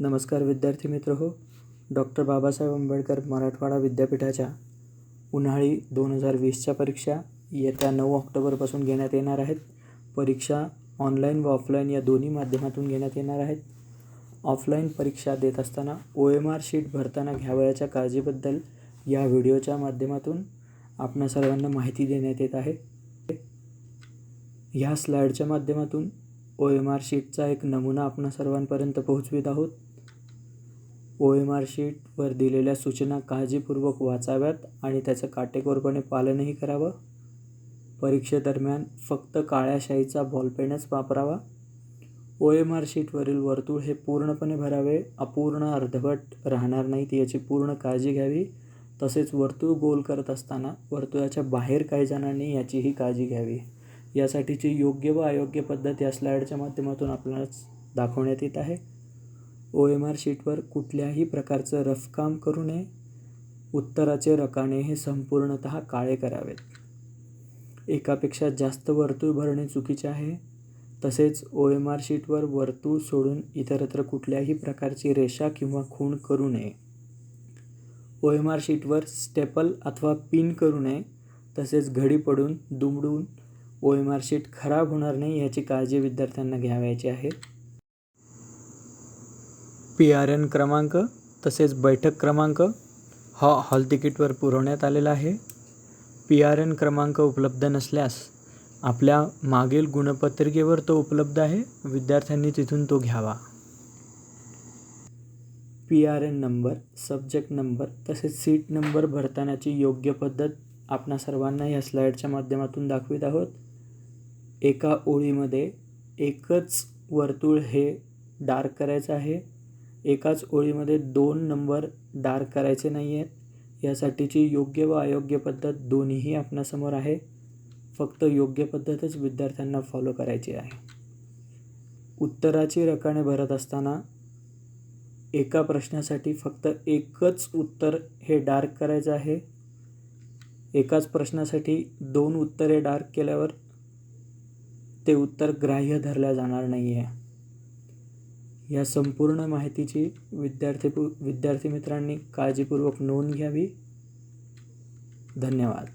नमस्कार विद्यार्थी मित्र हो. डॉक्टर बाबासाहेब आंबेडकर मराठवाडा विद्यापीठाच्या उन्हाळी 2020च्या परीक्षा येत्या 9 ऑक्टोबरपासून घेण्यात येणार आहेत. परीक्षा ऑनलाईन व ऑफलाईन या दोन्ही माध्यमातून घेण्यात येणार आहेत. ऑफलाईन परीक्षा देत असताना OMR शीट भरताना घ्यावयाच्या काळजीबद्दल या व्हिडिओच्या माध्यमातून आपणा सर्वांना माहिती देण्यात येत आहे. ह्या स्लाईडच्या माध्यमातून OMR शीटचा एक नमुना आपणा सर्वांपर्यंत पोहोचवित आहोत. OMR शीटवर दिलेल्या सूचना काळजीपूर्वक वाचाव्यात आणि त्याचं काटेकोरपणे पालनही करावं. परीक्षेदरम्यान फक्त काळ्या शाईचा बॉलपेनच वापरावा. OMR शीटवरील वर्तुळ हे पूर्णपणे भरावे, अपूर्ण अर्धवट राहणार नाहीत याची पूर्ण काळजी घ्यावी. तसेच वर्तुळ गोल करत असताना वर्तुळाच्या बाहेर काही जाणार नाही याचीही काळजी घ्यावी. यासाठीची योग्य व अयोग्य पद्धत या स्लाईडच्या माध्यमातून आपल्याला दाखवण्यात येत आहे. OMR शीटवर कुठल्याही प्रकारचं रफकाम करू नये. उत्तराचे रकाने हे संपूर्णतः काळे करावेत. एकापेक्षा जास्त वर्तुळ भरणे चुकीचे आहे. तसेच OMR शीटवर वर्तुळ सोडून इतरत्र कुठल्याही प्रकारची रेषा किंवा खूण करू नये. OMR शीटवर स्टेपल अथवा पिन करू नये. तसेच घडी पडून दुमडून OMR शीट खराब होणार नाही याची काळजी विद्यार्थ्यांना घ्यावयाची आहे. PRN क्रमांक तसेच बैठक क्रमांक हा हॉल तिकीटवर पुरवण्यात आलेला आहे. PRN क्रमांक उपलब्ध नसल्यास आपल्या मागील गुणपत्रिकेवर तो उपलब्ध आहे. विद्यार्थ्यांनी तिथून तो घ्यावा. PRN नंबर, सब्जेक्ट नंबर तसेच सीट नंबर भरतानाची योग्य पद्धत आपणा सर्वांना या स्लाईडच्या माध्यमातून दाखवित आहोत. एका ओळीमध्ये एकच वर्तुळ हे डार्क करायचं आहे. एकाच ओळीमध्ये 2 नंबर डार्क करायचे नाही आहेत. यासाठीची योग्य व अयोग्य पद्धत दोन्हीही आपणासमोर आहे. फक्त योग्य पद्धतच विद्यार्थ्यांना फॉलो करायची आहे. उत्तराची रकाने भरत असताना एका प्रश्नासाठी फक्त एकच उत्तर हे डार्क करायचं आहे. एकाच प्रश्नासाठी 2 उत्तरे डार्क केल्यावर ते उत्तर ग्राह्य धरल्या जाणार नाही आहे. या संपूर्ण माहितीची विद्यार्थी मित्रांनी काळजीपूर्वक नोंद घ्यावी. धन्यवाद.